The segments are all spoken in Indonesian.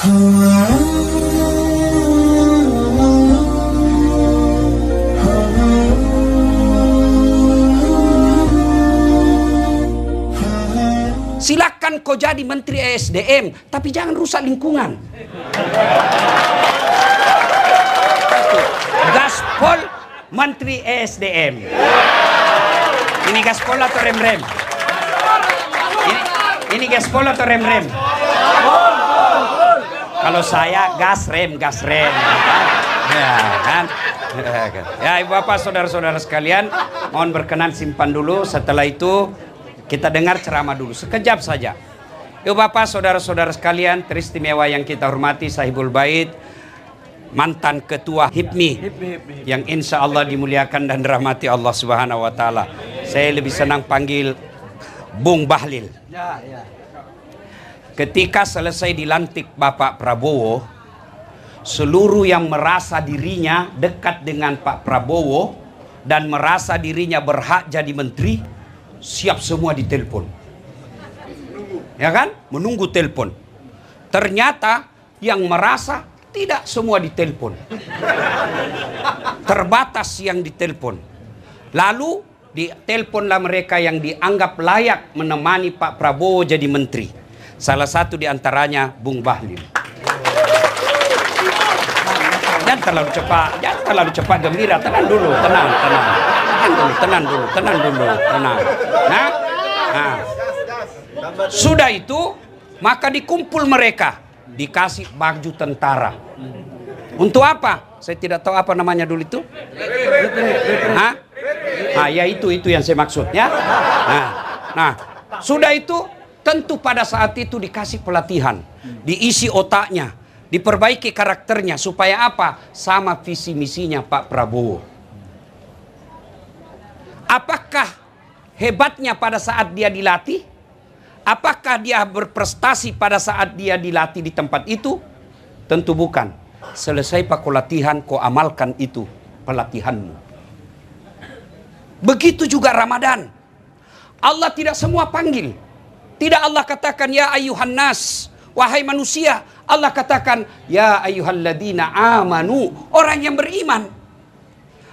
Silakan kau jadi Menteri ESDM, tapi jangan rusak lingkungan. Gaspol Menteri ESDM. Ini gaspol atau rem-rem? Ini gaspol atau rem-rem? Kalau saya gas rem. Ya kan? Ya, Ibu Bapak, saudara-saudara sekalian, mohon berkenan simpan dulu. Setelah itu kita dengar ceramah dulu sekejap saja. Ibu Bapak, saudara-saudara sekalian, teristimewa yang kita hormati Sahibul Bait, mantan ketua HIPMI yang insya Allah dimuliakan dan dirahmati Allah Subhanahu wa Ta'ala. Saya lebih senang panggil Bung Bahlil. Ketika selesai dilantik Bapak Prabowo, seluruh yang merasa dirinya dekat dengan Pak Prabowo dan merasa dirinya berhak jadi menteri, siap semua ditelepon. Ya kan? Menunggu telepon. Ternyata yang merasa tidak semua ditelepon. Terbatas yang ditelepon. Lalu diteleponlah mereka yang dianggap layak menemani Pak Prabowo jadi menteri. Salah satu diantaranya Bung Bahlil. Jangan terlalu cepat gembira. Tenang dulu. Nah, sudah itu maka dikumpul mereka, dikasih baju tentara. Untuk apa? Saya tidak tahu apa namanya dulu itu. Ya itu yang saya maksud ya. Nah, sudah itu tentu pada saat itu dikasih pelatihan, diisi otaknya, diperbaiki karakternya supaya apa? Sama visi misinya Pak Prabowo. Apakah hebatnya pada saat dia dilatih? Apakah dia berprestasi pada saat dia dilatih di tempat itu? Tentu bukan. Selesai pak latihan, kau amalkan itu pelatihanmu. Begitu juga Ramadan. Allah tidak semua panggil. Tidak Allah katakan ya ayuhan nas, wahai manusia. Allah katakan ya ayyuhalladzina amanu, orang yang beriman.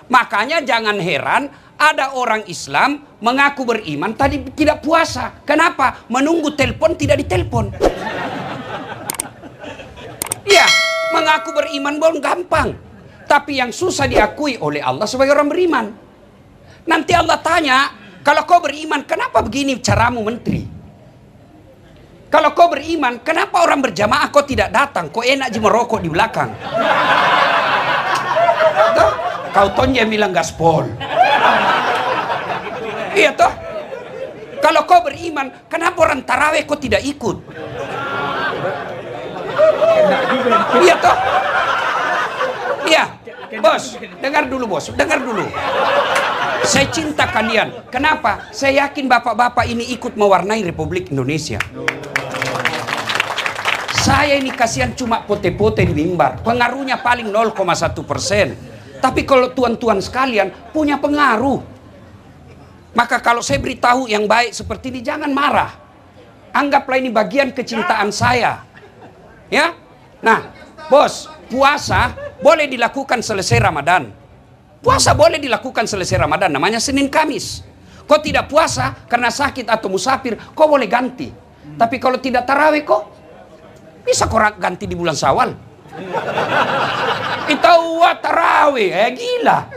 Makanya jangan heran ada orang Islam mengaku beriman tadi tidak puasa. Kenapa? Menunggu telepon tidak ditelepon. Ya, mengaku beriman belum gampang. Tapi yang susah diakui oleh Allah sebagai orang beriman. Nanti Allah tanya, kalau kau beriman kenapa begini caramu menteri? Kalau kau beriman, kenapa orang berjamaah kau tidak datang? Kau enak aja merokok di belakang. Tuh, kau tonja bilang gaspol. Iya toh? Kalau kau beriman, kenapa orang taraweh kau tidak ikut? Iya toh? Iya, bos, dengar dulu bos, dengar dulu. Saya cinta kalian. Kenapa? Saya yakin bapak-bapak ini ikut mewarnai Republik Indonesia. Saya ini kasihan cuma pote-pote di mimbar. Pengaruhnya paling 0,1%. Tapi kalau tuan-tuan sekalian punya pengaruh. Maka kalau saya beritahu yang baik seperti ini, jangan marah. Anggaplah ini bagian kecintaan saya. Ya? Nah, bos, puasa boleh dilakukan selesai Ramadan. Puasa boleh dilakukan selesai Ramadan, namanya Senin Kamis. Kau tidak puasa karena sakit atau musafir, kau boleh ganti. Tapi kalau tidak tarawih kok, bisa kau ganti di bulan Syawal. Itawa tarawih, gila.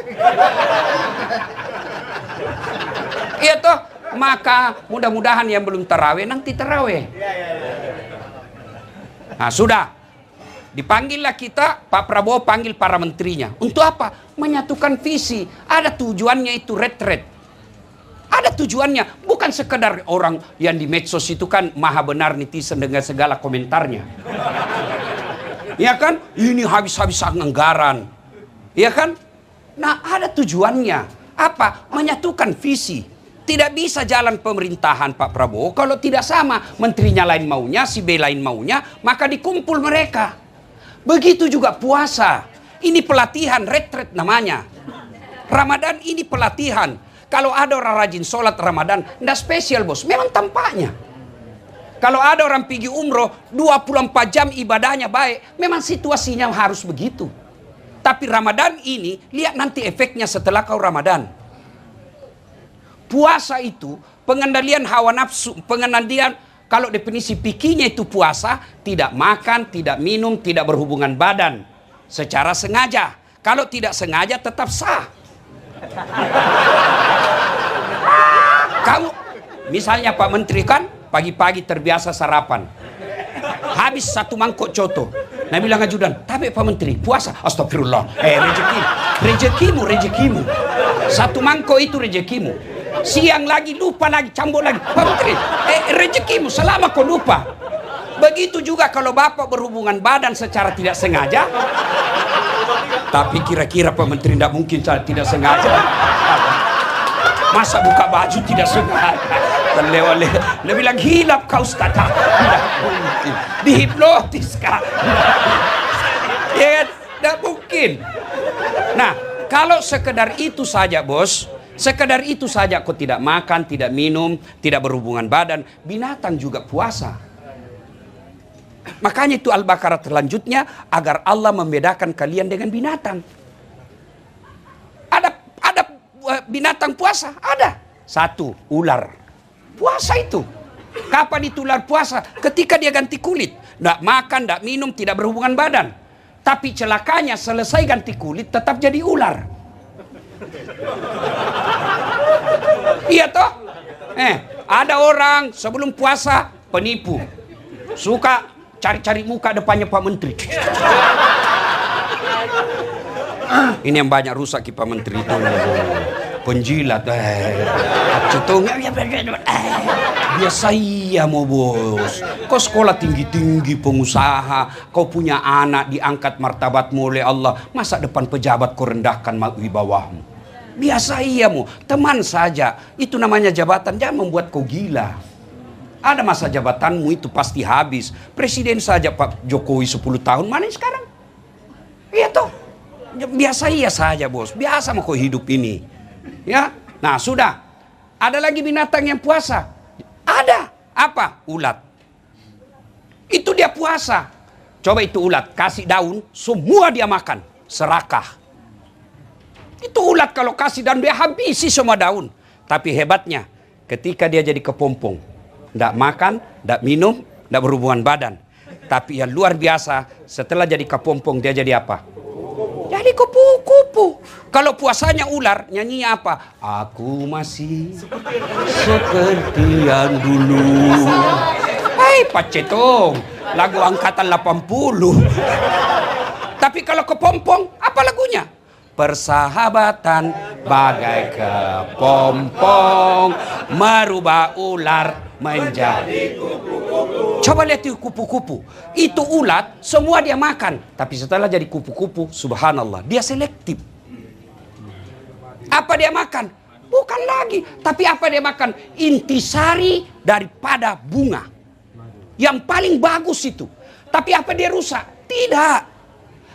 Iya toh, maka mudah-mudahan yang belum tarawih nanti tarawih. Nah sudah, dipanggillah kita, Pak Prabowo panggil para menterinya. Untuk apa? Menyatukan visi. Ada tujuannya itu retret. Ada tujuannya, bukan sekedar orang yang di medsos itu kan maha benar netizen dengan segala komentarnya. Ya kan? Ini habis-habisan anggaran. Ya kan? Nah, ada tujuannya. Apa? Menyatukan visi. Tidak bisa jalan pemerintahan Pak Prabowo kalau tidak sama. Menterinya lain maunya, si B lain maunya, maka dikumpul mereka. Begitu juga puasa. Ini pelatihan, retret namanya. Ramadan ini pelatihan. Kalau ada orang rajin sholat Ramadan, tidak spesial bos, memang tampaknya. Kalau ada orang pergi umroh 24 jam ibadahnya baik, memang situasinya harus begitu. Tapi Ramadan ini, lihat nanti efeknya setelah kau Ramadan. Puasa itu pengendalian hawa nafsu, pengendalian, kalau definisi pikirnya itu puasa, tidak makan, tidak minum, tidak berhubungan badan secara sengaja. Kalau tidak sengaja tetap sah. Kamu, misalnya Pak Menteri kan pagi-pagi terbiasa sarapan. Habis 1 mangkok coto. Nah bilang ajudan, tapi Pak Menteri puasa. Astagfirullah. Rezekimu. 1 mangkok itu rezekimu. Siang lagi lupa lagi, cambuk lagi. Pak Menteri, rezekimu selama kau lupa. Begitu juga kalau Bapak berhubungan badan secara tidak sengaja. Tapi kira-kira Pak Menteri tidak mungkin tidak sengaja. Masa buka baju tidak sengaja? Terlewat-lewat. Dia bilang hilap kau Ustaz. Tidak mungkin. Dihipnotis kah? Ya, tidak mungkin. Nah, kalau sekedar itu saja bos, sekedar itu saja kau tidak makan, tidak minum, tidak berhubungan badan, binatang juga puasa. Makanya itu Al-Baqarah selanjutnya, agar Allah membedakan kalian dengan binatang. Ada binatang puasa? Ada. 1, ular. Puasa itu. Kapan itu ular puasa? Ketika dia ganti kulit. Tidak makan, tidak minum, tidak berhubungan badan. Tapi celakanya selesai ganti kulit tetap jadi ular. Iya toh? Ada orang sebelum puasa penipu. Suka cari-cari muka depannya Pak Menteri. Ini yang banyak rusak Pak Menteri itu. Penjilat. Biasa iya mau bos. Kau sekolah tinggi-tinggi pengusaha. Kau punya anak diangkat martabatmu oleh Allah. Masa depan pejabat kau rendahkan wibawahmu. Biasa iya mu. Teman saja. Itu namanya jabatan. Jangan membuat kau gila. Ada masa jabatanmu itu pasti habis. Presiden saja Pak Jokowi 10 tahun. Mana sekarang? Iya toh. Biasa iya saja bos. Biasa mau kau hidup ini. Ya. Nah sudah. Ada lagi binatang yang puasa. Ada. Apa? Ulat. Itu dia puasa. Coba itu ulat. Kasih daun. Semua dia makan. Serakah. Itu ulat kalau kasih daun. Dia habisi semua daun. Tapi hebatnya. Ketika dia jadi kepompong. Tidak makan. Tidak minum. Tidak berhubungan badan. Tapi yang luar biasa. Setelah jadi kepompong. Dia jadi apa? Jadi kupu-kupu. Kalau puasanya ular, nyanyinya apa? Aku masih seperti yang dulu. Hai Pak Cetong, lagu angkatan 80. Tapi kalau kepompong, apa lagunya? Persahabatan bagai kepompong, merubah ular menjadi kupu-kupu. Coba lihat itu kupu-kupu. Itu ulat, semua dia makan. Tapi setelah jadi kupu-kupu, subhanallah, dia selektif. Apa dia makan? Bukan lagi. Tapi apa dia makan? Intisari daripada bunga. Yang paling bagus itu. Tapi apa dia rusak? Tidak.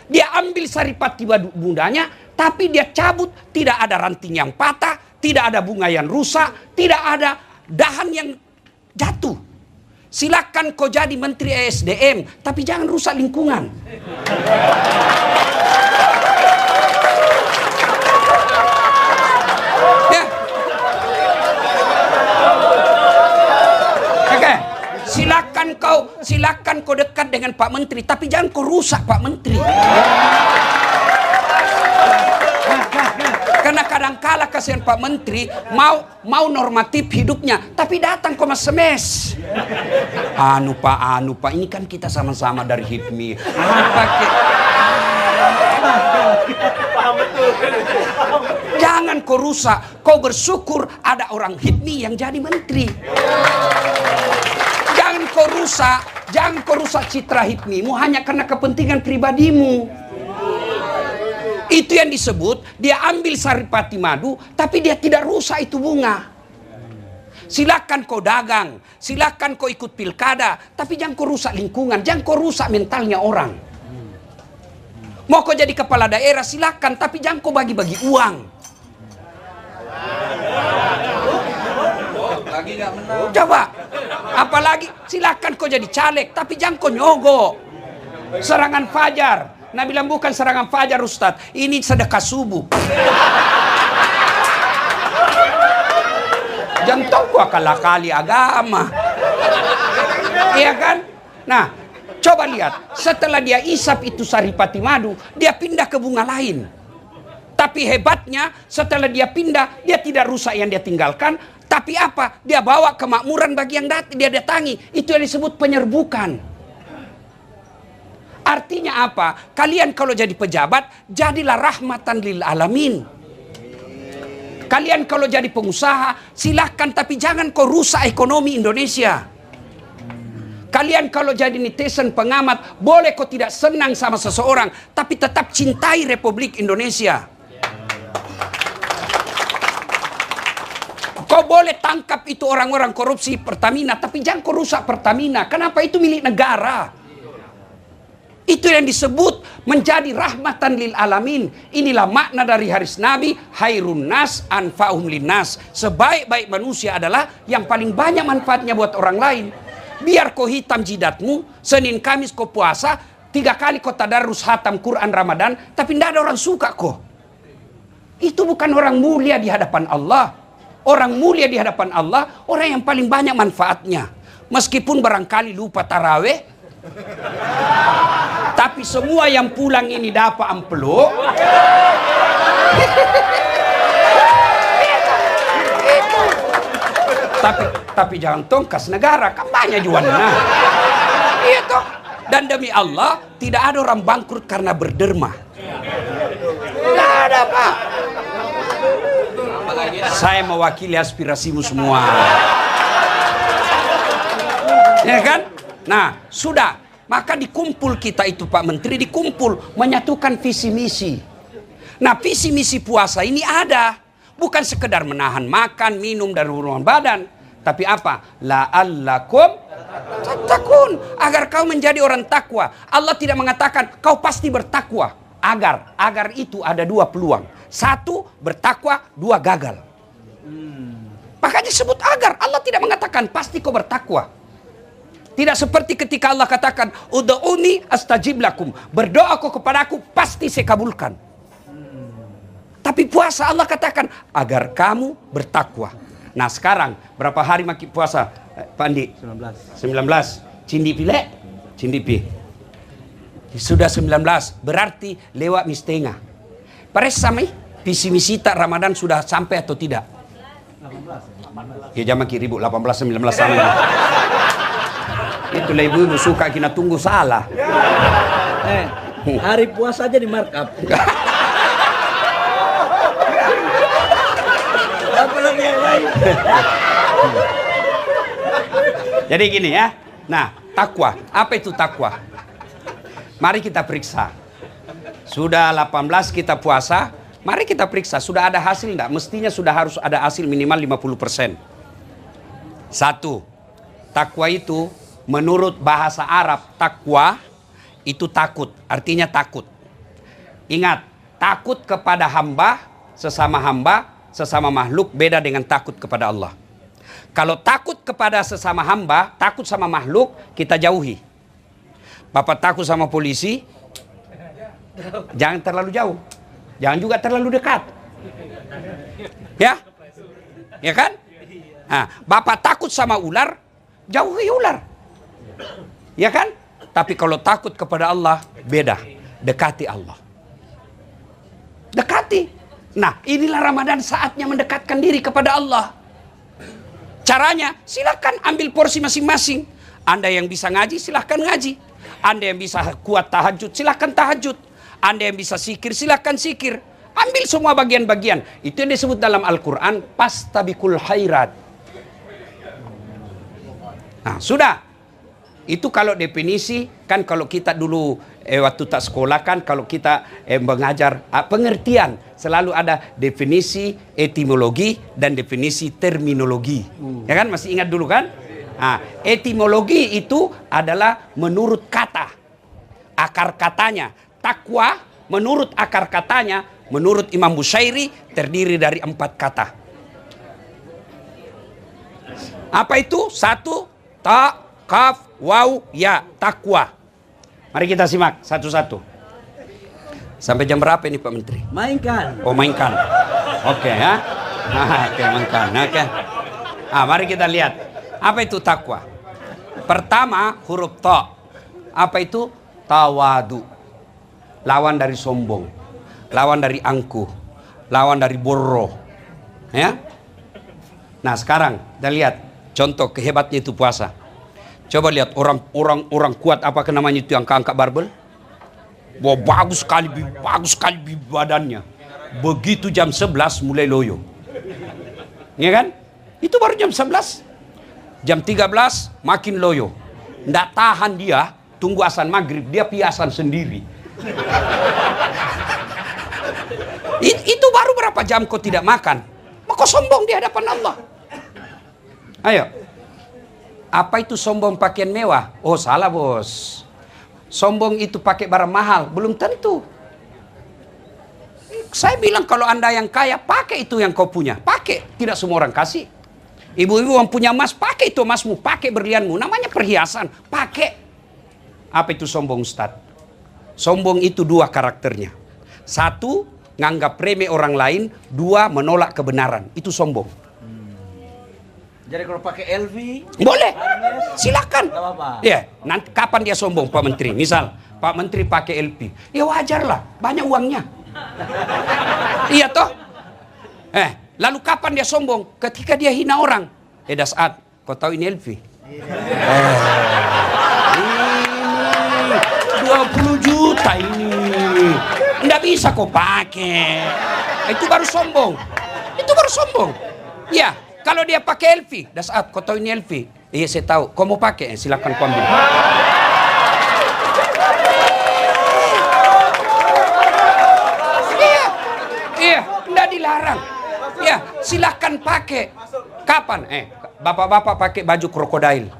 Dia ambil saripati bundanya, tapi dia cabut. Tidak ada ranting yang patah, tidak ada bunga yang rusak, tidak ada dahan yang jatuh. Silakan kau jadi Menteri ESDM, tapi jangan rusak lingkungan. Ya. Oke. Silakan kau dekat dengan Pak Menteri, tapi jangan kau rusak Pak Menteri. Karena kadangkala kasihan Pak Menteri mau normatif hidupnya, tapi datang kok mes. Anu Pak, ini kan kita sama-sama dari HIPMI. Jangan kau rusak, kau bersyukur ada orang HIPMI yang jadi menteri. Jangan kau rusak citra HIPMI-mu hanya karena kepentingan pribadimu. Itu yang disebut dia ambil saripati madu, tapi dia tidak rusak itu bunga. Silakan kau dagang, silakan kau ikut pilkada, tapi jangan kau rusak lingkungan, jangan kau rusak mentalnya orang. Mau kau jadi kepala daerah silakan, tapi jangan kau bagi-bagi uang. Coba, Apalagi silakan kau jadi caleg, tapi jangan kau nyogok. Serangan fajar, Nabi bilang bukan serangan fajar Ustadz, ini sedekah subuh. Jangan tahu kalah kali agama. Iya kan? Nah, coba lihat, setelah dia isap itu saripati madu, dia pindah ke bunga lain. Tapi hebatnya, setelah dia pindah, dia tidak rusak yang dia tinggalkan. Tapi apa? Dia bawa kemakmuran bagi yang dia datangi. Itu yang disebut penyerbukan. Artinya apa? Kalian kalau jadi pejabat, jadilah rahmatan lil alamin. Kalian kalau jadi pengusaha, silahkan, tapi jangan kau rusak ekonomi Indonesia. Kalian kalau jadi netizen pengamat, boleh kau tidak senang sama seseorang, tapi tetap cintai Republik Indonesia. Kau boleh tangkap itu orang-orang korupsi Pertamina, tapi jangan kau rusak Pertamina. Kenapa? Itu milik negara. Itu yang disebut menjadi rahmatan lil alamin. Inilah makna dari hadis Nabi, hairun nas anfa'uhum linnas. Sebaik-baik manusia adalah yang paling banyak manfaatnya buat orang lain. Biar kau hitam jidatmu, Senin Kamis kau puasa, 3 kali kau tadarus hatam Quran Ramadan, tapi tidak ada orang suka kau. Itu bukan orang mulia di hadapan Allah. Orang mulia di hadapan Allah, orang yang paling banyak manfaatnya. Meskipun barangkali lupa taraweh, tapi semua yang pulang ini dapat amplop. Tapi jangan tongkas negara, kan banyak jualnya. Iya toh. Dan demi Allah, tidak ada orang bangkrut karena berderma. Tidak ada, Pak. Saya mewakili aspirasimu semua. Ya kan? Nah, sudah. Maka dikumpul kita itu Pak Menteri, dikumpul menyatukan visi misi. Nah, visi misi puasa ini ada. Bukan sekedar menahan makan, minum dari ruangan badan. Tapi apa? La'allakum tattaqun. Agar kau menjadi orang takwa. Allah tidak mengatakan kau pasti bertakwa. Agar itu ada 2 peluang. 1 bertakwa, 2 gagal. Makanya disebut agar. Allah tidak mengatakan pasti kau bertakwa. Tidak seperti ketika Allah katakan ud'uni astajib lakum. Berdoa kau kepadaku pasti saya kabulkan. Tapi puasa Allah katakan agar kamu bertakwa. Nah sekarang berapa hari makin puasa Pak Andi? 19. Cindi pilek? Cindi pi. Sudah 19. Berarti lewat mistengah. Paresami visi misi tak Ramadan sudah sampai atau tidak? 18. Ya jangan makin ribut 18 19 sama. Itulah ibu suka kita tunggu salah. Hari puasa aja di markup. Apalagi yang lain. Jadi gini ya. Nah, takwa. Apa itu takwa? Mari kita periksa. Sudah 18 kita puasa. Mari kita periksa. Sudah ada hasil enggak? Mestinya sudah harus ada hasil minimal 50%. 1. Takwa itu menurut bahasa Arab, takwa itu takut, artinya takut. Ingat, takut kepada hamba, sesama makhluk beda dengan takut kepada Allah. Kalau takut kepada sesama hamba, takut sama makhluk, kita jauhi. Bapak takut sama polisi, jangan terlalu jauh. Jangan juga terlalu dekat. Ya? Ya kan? Nah, Bapak takut sama ular, jauhi ular. Ya kan? Tapi kalau takut kepada Allah, beda. Dekati Allah. Dekati. Nah, inilah Ramadan saatnya mendekatkan diri kepada Allah. Caranya, silakan ambil porsi masing-masing. Anda yang bisa ngaji, silakan ngaji. Anda yang bisa kuat tahajud, silakan tahajud. Anda yang bisa zikir, silakan zikir. Ambil semua bagian-bagian. Itu yang disebut dalam Al-Quran, pastabikul khairat. Nah, sudah. Itu kalau definisi, kan kalau kita dulu waktu tak sekolah kan, kalau kita mengajar pengertian, selalu ada definisi etimologi dan definisi terminologi. Ya kan, masih ingat dulu kan? Nah, etimologi itu adalah menurut kata, akar katanya. Takwa menurut akar katanya, menurut Imam Bushairi terdiri dari 4 kata. Apa itu? 1, Ta, kaf, waw, ya. Takwa. Mari kita simak satu-satu. Sampai jam berapa ini Pak Menteri? Mainkan. Oh, mainkan. Oke ya. Oke, mainkan. Oke. Mari kita lihat. Apa itu takwa? Pertama, huruf ta. Apa itu? Tawadu. Lawan dari sombong. Lawan dari angkuh. Lawan dari borro. Ya. Nah, sekarang kita lihat contoh kehebatnya itu puasa. Coba lihat orang kuat apa namanya itu yang angkat barbel. Wah, bagus sekali badannya. Begitu jam 11 mulai loyo. Ya kan? Itu baru jam 11. Jam 13 makin loyo. Nggak tahan dia, tunggu azan maghrib, dia piasan sendiri. Itu baru berapa jam kau tidak makan? Maka sombong di hadapan Allah. Ayo. Apa itu sombong pakaian mewah? Oh, salah bos. Sombong itu pakai barang mahal? Belum tentu. Saya bilang kalau Anda yang kaya, pakai itu yang kau punya. Pakai. Tidak semua orang kasih. Ibu-ibu yang punya emas, pakai itu emasmu. Pakai berlianmu. Namanya perhiasan. Pakai. Apa itu sombong, Ustaz? Sombong itu dua karakternya. Satu, nganggap remeh orang lain. Dua, menolak kebenaran. Itu sombong. Jadi kalau pakai LV boleh, silakan. Gak apa-apa. Ya, nanti kapan dia sombong Pak Menteri? Misal Pak Menteri pakai LV, ya wajar lah, banyak uangnya. Iya toh? Lalu kapan dia sombong? Ketika dia hina orang. Dasat, kau tahu ini LV? Ini 20 juta ini. Nggak bisa kau pakai. Itu baru sombong. Itu baru sombong. Ya. Kalau dia pakai LV, dasat, kau tahu ini LV? Iya, saya tahu. Kau mau pakai? Silakan kau ambil. Iya, enggak dilarang. Ya, silakan pakai. Kapan? Bapak-bapak pakai baju krokodil,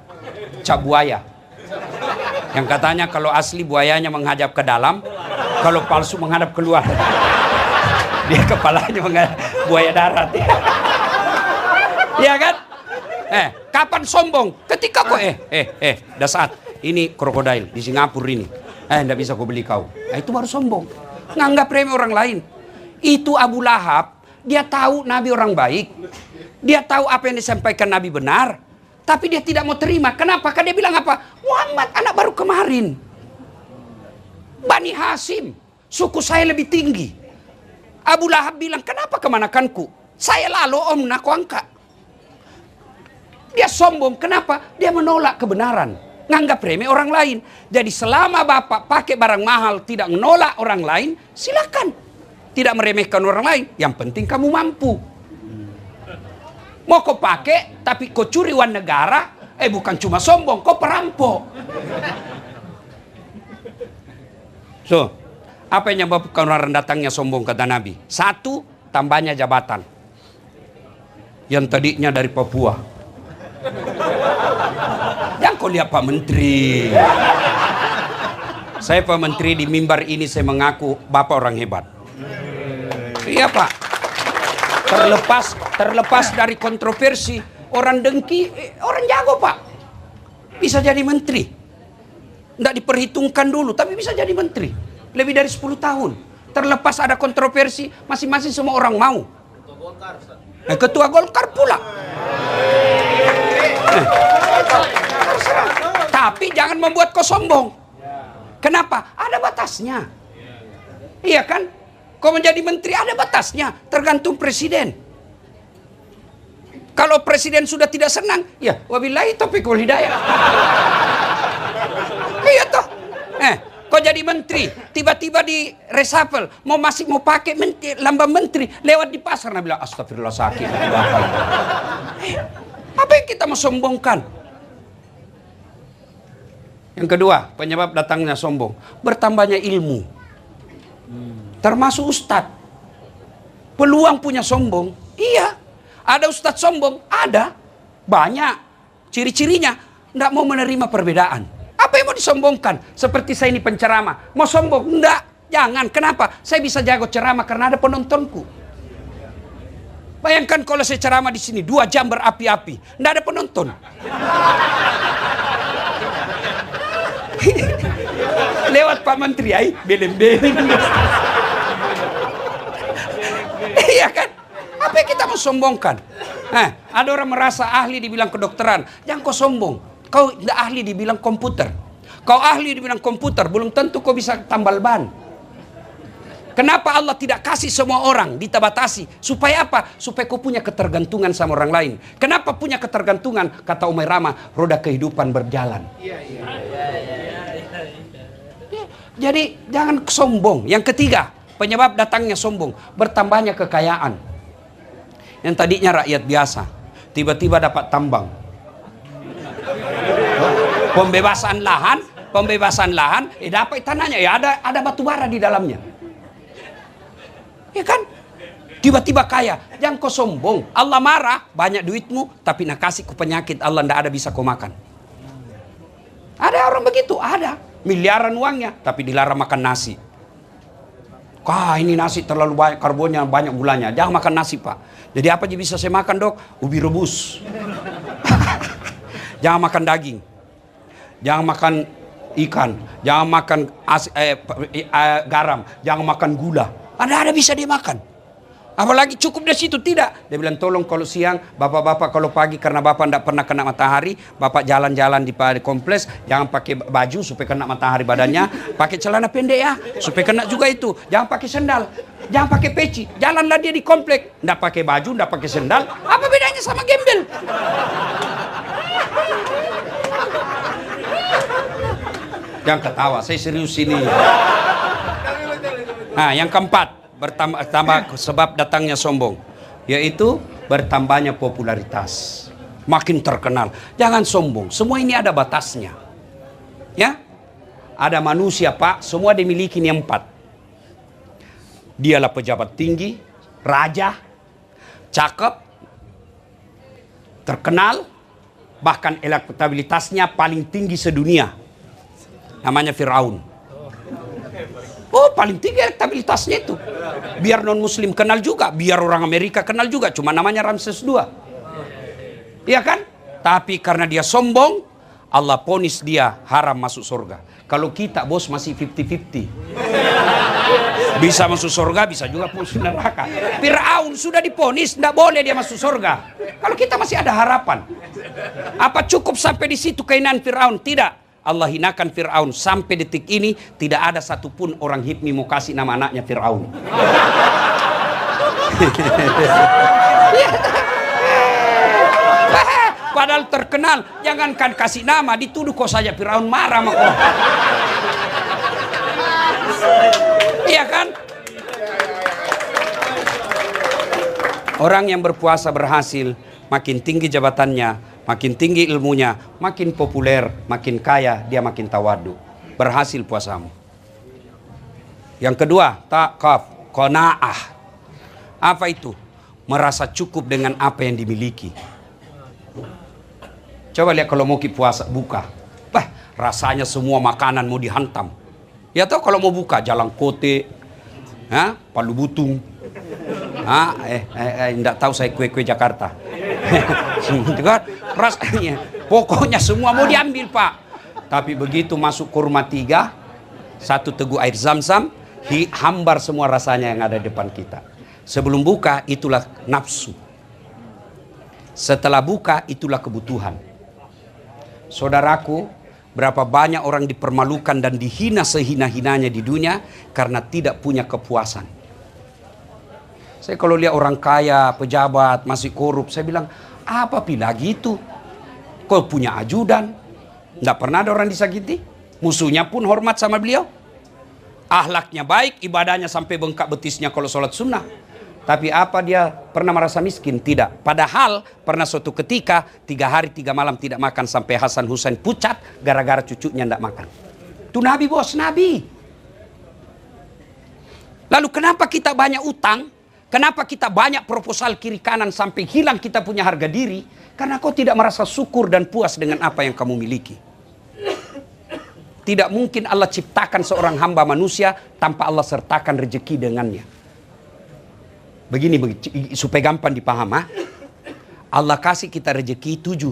cap buaya. Yang katanya kalau asli buayanya menghadap ke dalam, kalau palsu menghadap keluar. Dia kepalanya menghadap buaya darat. Ya kan? Kapan sombong? Ketika kau dasar ini krokodil di Singapura ini. Nggak bisa kau beli kau. Itu baru sombong. Nganggap remeh orang lain. Itu Abu Lahab, dia tahu Nabi orang baik. Dia tahu apa yang disampaikan Nabi benar, tapi dia tidak mau terima. Kenapa? Karena dia bilang apa? Muhammad anak baru kemarin. Bani Hasim, suku saya lebih tinggi. Abu Lahab bilang, kenapa kemanakanku? Saya lalu om nak angkat. Dia sombong. Kenapa? Dia menolak kebenaran. Nganggap remeh orang lain. Jadi selama bapak pakai barang mahal, tidak menolak orang lain, silakan. Tidak meremehkan orang lain. Yang penting kamu mampu. Mau kau pakai, tapi kau curi uang negara, bukan cuma sombong, kau perampok. So, apa yang menyebabkan orang datangnya sombong kata Nabi? Satu, tambahnya jabatan. Yang tadinya dari Papua. Jangan kau lihat Pak Menteri. Saya Pak Menteri di mimbar ini saya mengaku Bapak orang hebat. Iya Pak. Terlepas dari kontroversi, orang dengki, orang jago Pak. Bisa jadi menteri. Nggak diperhitungkan dulu, tapi bisa jadi menteri. Lebih dari 10 tahun. Terlepas ada kontroversi, masing-masing semua orang mau. Ketua Golkar pula. Tapi jangan membuat kau sombong. Kenapa? Ada batasnya. Iya kan? Kau menjadi menteri ada batasnya. Tergantung presiden. Kalau presiden sudah tidak senang, ya wabillahi taufiq wal hidayah. Iya toh. Kau jadi menteri, tiba-tiba di reshuffle, masih mau pakai lambang menteri, lewat di pasar, Nabi bilang astagfirullah sakit. Apa yang kita mau sombongkan? Yang kedua, penyebab datangnya sombong, bertambahnya ilmu. Termasuk ustadz. Peluang punya sombong, iya. Ada ustadz sombong, ada. Banyak. Ciri-cirinya, tidak mau menerima perbedaan. Apa yang mau disombongkan? Seperti saya ini penceramah. Mau sombong? Enggak. Jangan. Kenapa? Saya bisa jago ceramah karena ada penontonku. Bayangkan kalau saya ceramah di sini 2 jam berapi-api. Enggak ada penonton. Lewat Pak Menteri, ay, beleng-beleng. Iya kan? Apa yang kita mau sombongkan? Ada orang merasa ahli dibilang kedokteran. Jangan kau sombong. Kau tidak ahli dibilang komputer. Kau ahli dibilang komputer, belum tentu kau bisa tambal ban. Kenapa Allah tidak kasih semua orang ditabatasi? Supaya apa? Supaya kau punya ketergantungan sama orang lain. Kenapa punya ketergantungan? Kata Umar Rama, roda kehidupan berjalan. Jadi jangan sombong. Yang ketiga, penyebab datangnya sombong, bertambahnya kekayaan. Yang tadinya rakyat biasa, tiba-tiba dapat tambang. Pembebasan lahan, dapat tanahnya, ya ada batu bara di dalamnya. Ya kan? Tiba-tiba kaya. Jangan kau sombong. Allah marah, banyak duitmu, tapi nak kasih ku penyakit, Allah ndak ada bisa kau makan. Ada orang begitu, ada. Miliaran uangnya, tapi dilarang makan nasi. Ini nasi terlalu banyak karbonnya, banyak gulanya. Jangan makan nasi, Pak. Jadi apa yang bisa saya makan, Dok? Ubi rebus. Jangan makan daging. Jangan makan ikan. Jangan makan garam. Jangan makan gula. Ada bisa dia makan. Apalagi cukup dari situ, tidak. Dia bilang, tolong kalau siang, bapak-bapak kalau pagi karena bapak tidak pernah kena matahari, bapak jalan-jalan di kompleks, jangan pakai baju supaya kena matahari badannya, pakai celana pendek ya, supaya kena juga itu. Jangan pakai sendal, jangan pakai peci, jalanlah dia di kompleks, tidak pakai baju, tidak pakai sendal. Apa bedanya sama gembel? Jangan ketawa, saya serius ini. Nah, yang keempat, bertambah sebab datangnya sombong, yaitu bertambahnya popularitas, makin terkenal. Jangan sombong, semua ini ada batasnya. Ya, ada manusia, Pak, semua dimiliki ini 4. Dialah pejabat tinggi, raja, cakep, terkenal, bahkan elektabilitasnya paling tinggi sedunia. Namanya Firaun. Paling tinggi elektabilitasnya itu. Biar non-muslim kenal juga, biar orang Amerika kenal juga, cuma namanya Ramses II. Iya kan? Tapi karena dia sombong, Allah ponis dia haram masuk surga. Kalau kita, bos, masih 50-50. Bisa masuk surga, bisa juga masuk neraka. Firaun sudah diponis, tidak boleh dia masuk surga. Kalau kita masih ada harapan. Apa cukup sampai di situ keinginan Firaun? Tidak. Allah hinakan Fir'aun. Sampai detik ini tidak ada satupun orang HIPMI mau kasih nama anaknya Fir'aun. Padahal terkenal. Jangankan kasih nama, dituduh kok saja Fir'aun marah sama kau. Iya kan? Orang yang berpuasa berhasil, makin tinggi jabatannya, makin tinggi ilmunya, makin populer, makin kaya, dia makin tawadu. Berhasil puasamu. Yang kedua, taqaf, qanaah. Apa itu? Merasa cukup dengan apa yang dimiliki. Coba lihat kalau mau puasa, buka. Rasanya semua makanan mau dihantam. Ya tahu kalau mau buka, jalan kote, palu butung. Enggak tahu saya kue-kue Jakarta. Rasanya pokoknya semua mau diambil, Pak. Tapi begitu masuk kurma 3, 1 teguk air zam-zam, hambar semua rasanya yang ada di depan kita. Sebelum buka itulah nafsu, setelah buka itulah kebutuhan. Saudaraku, berapa banyak orang dipermalukan dan dihina sehina-hinanya di dunia karena tidak punya kepuasan. Saya kalau lihat orang kaya, pejabat, masih korup, saya bilang, apa pila gitu? Kau punya ajudan, tidak pernah ada orang disakiti. Musuhnya pun hormat sama beliau. Akhlaknya baik, ibadahnya sampai bengkak betisnya kalau sholat sunnah. Tapi apa dia pernah merasa miskin? Tidak. Padahal pernah suatu ketika 3 hari 3 malam tidak makan sampai Hasan Husain pucat gara-gara cucunya tidak makan. Itu Nabi, bos, Nabi. Lalu kenapa kita banyak utang? Kenapa kita banyak proposal kiri kanan sampai hilang kita punya harga diri? Karena kau tidak merasa syukur dan puas dengan apa yang kamu miliki. Tidak mungkin Allah ciptakan seorang hamba manusia tanpa Allah sertakan rezeki dengannya. Begini, supaya gampang dipaham. Allah kasih kita rezeki 7.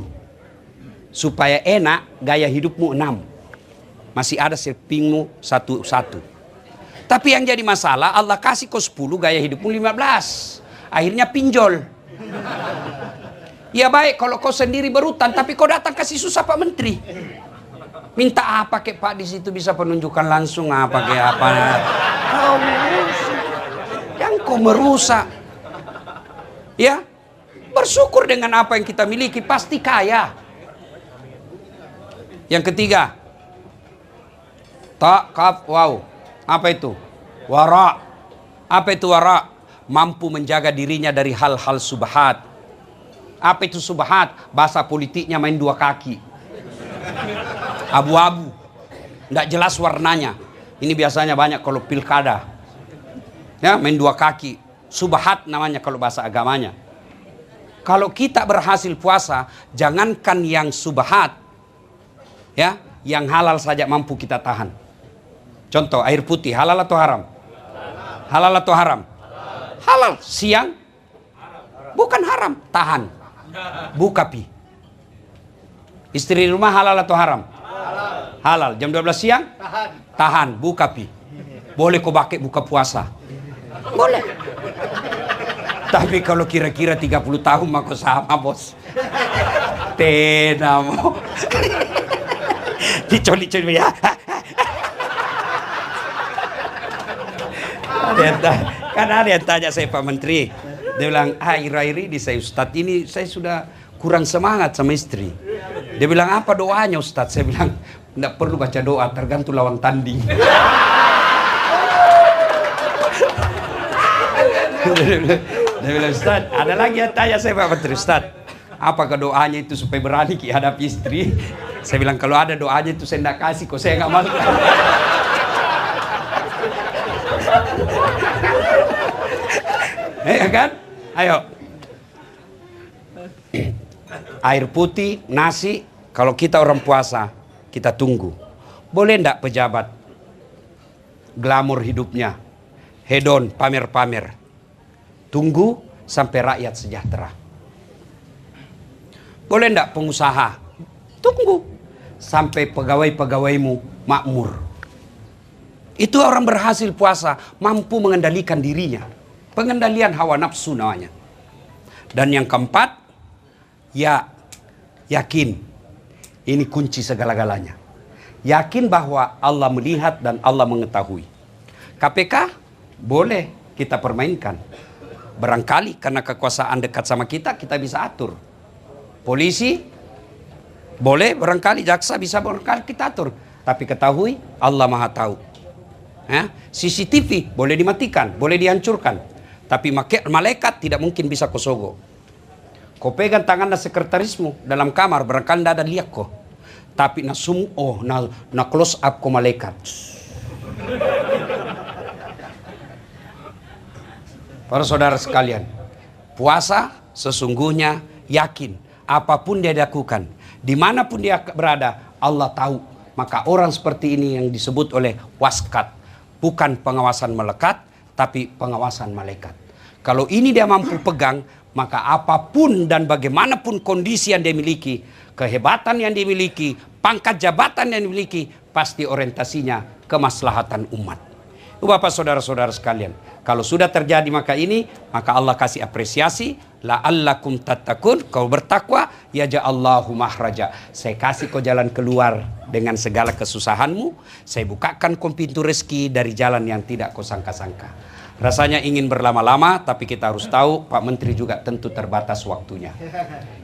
Supaya enak, gaya hidupmu 6. masih ada sepingmu satu-satu. Tapi yang jadi masalah, Allah kasih kau 10, gaya hidupmu 15. Akhirnya pinjol. Ya baik kalau kau sendiri berutang, tapi kau datang kasih susah Pak Menteri. Minta apa kek Pak, di situ bisa penunjukan langsung apa kek apa. Kau merusak. Yang kau merusak. Ya, bersyukur dengan apa yang kita miliki, pasti kaya. Yang ketiga, wow. Apa itu? Wara. Apa itu wara? Mampu menjaga dirinya dari hal-hal subhat. Apa itu subhat? Bahasa politiknya main dua kaki. Abu-abu. Tidak jelas warnanya. Ini biasanya banyak kalau pilkada. Ya, main dua kaki. Subhat namanya kalau bahasa agamanya. Kalau kita berhasil puasa, jangankan yang subhat, ya, yang halal saja mampu kita tahan. Contoh, air putih halal atau haram? Halal atau haram? Halal. Siang? Bukan haram, tahan. Buka pi. Istri di rumah halal atau haram? Halal. Jam 12 siang? Tahan. Buka pi. Boleh kau pakai buka puasa? Boleh. Tapi kalau kira-kira 30 tahun maka sama bos. Tenamo. Dicoli-coli ya. Kan ada yang tanya saya Pak Menteri. Dia bilang, akhir-akhir ini saya Ustadz ini saya sudah kurang semangat sama istri. Dia bilang, apa doanya Ustadz? Saya bilang, tidak perlu baca doa, tergantung lawan tanding. Dia bilang, Ustadz, ada lagi yang tanya saya Pak Menteri, Ustadz, apakah doanya itu supaya berani hadapi istri? Saya bilang, kalau ada doanya itu saya tidak kasih, kok saya nggak malu. Ya kan? Ayo. Air putih, nasi, kalau kita orang puasa, kita tunggu. Boleh enggak pejabat? Glamor hidupnya, hedon, pamer-pamer. Tunggu sampai rakyat sejahtera. Boleh enggak pengusaha? Tunggu sampai pegawai-pegawaimu makmur. Itu orang berhasil puasa, mampu mengendalikan dirinya. Pengendalian hawa nafsu namanya. Dan yang keempat, ya yakin. Ini kunci segala-galanya. Yakin bahwa Allah melihat dan Allah mengetahui. KPK boleh kita permainkan. Barangkali karena kekuasaan dekat sama kita, kita bisa atur. Polisi boleh, barangkali jaksa bisa barangkali kita atur. Tapi ketahui Allah Maha tahu. Ya? CCTV boleh dimatikan, boleh dihancurkan. Tapi malaikat tidak mungkin bisa kosogo. Kau pegang tangan sekretarismu dalam kamar, barangkali tidak ada lihat kau. Tapi na close up ko malaikat. Para saudara sekalian, puasa sesungguhnya yakin apapun dia lakukan, dimanapun dia berada, Allah tahu. Maka orang seperti ini yang disebut oleh waskat, bukan pengawasan melekat, tapi pengawasan malaikat. Kalau ini dia mampu pegang, maka apapun dan bagaimanapun kondisi yang dia miliki, kehebatan yang dimiliki, pangkat jabatan yang dimiliki, pasti orientasinya kemaslahatan umat. Bapak saudara-saudara sekalian, kalau sudah terjadi maka Allah kasih apresiasi, la'allakum tattaqun, kau bertakwa, yaja'allahu mahraja. Saya kasih kau jalan keluar dengan segala kesusahanmu, saya bukakan kau pintu rezeki dari jalan yang tidak kau sangka-sangka. Rasanya ingin berlama-lama, tapi kita harus tahu Pak Menteri juga tentu terbatas waktunya.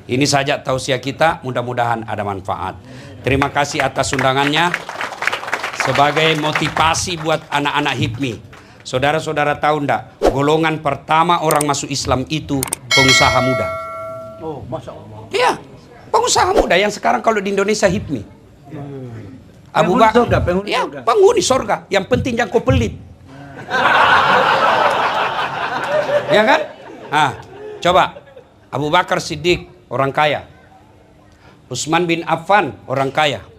Ini saja tausiah kita, mudah-mudahan ada manfaat. Terima kasih atas undangannya. Sebagai motivasi buat anak-anak HIPMI. Saudara-saudara tahu enggak, golongan pertama orang masuk Islam itu pengusaha muda. Oh, Masya Allah. Iya, pengusaha muda yang sekarang kalau di Indonesia HIPMI. Abu Penghuni Bakar, surga, penghuni ya, surga. penghuni surga. Yang penting jangan kau pelit. Ya kan? Coba. Abu Bakar Siddiq, orang kaya. Utsman bin Affan, orang kaya.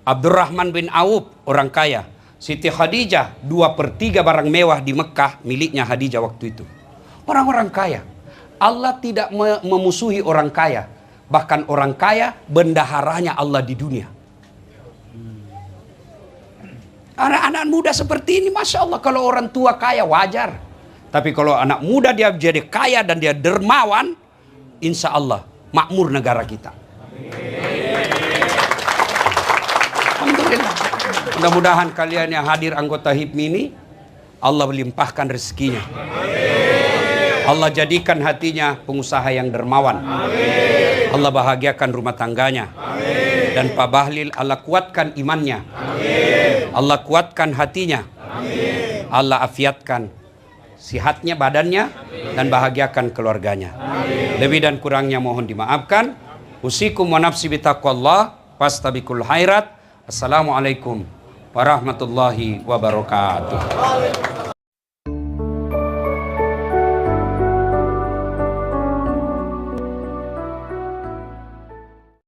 Abdurrahman bin Auf, orang kaya. Siti Khadijah, 2/3 barang mewah di Mekah miliknya Khadijah waktu itu. Orang-orang kaya. Allah tidak memusuhi orang kaya. Bahkan orang kaya bendaharanya Allah di dunia. Anak-anak muda seperti ini, Masya Allah, kalau orang tua kaya wajar. Tapi kalau anak muda dia jadi kaya dan dia dermawan, insya Allah makmur negara kita. Alhamdulillah. Mudah-mudahan kalian yang hadir anggota HIPMI ini, Allah melimpahkan rezekinya. Allah jadikan hatinya pengusaha yang dermawan. Allah bahagiakan rumah tangganya. Dan Pak Bahlil, Allah kuatkan imannya. Allah kuatkan hatinya. Allah afiatkan sihatnya, badannya, dan bahagiakan keluarganya. Lebih dan kurangnya mohon dimaafkan. Usikum wa nafsi bitaqwallah, fastabiqul khairat. Assalamualaikum warahmatullahi wabarakatuh.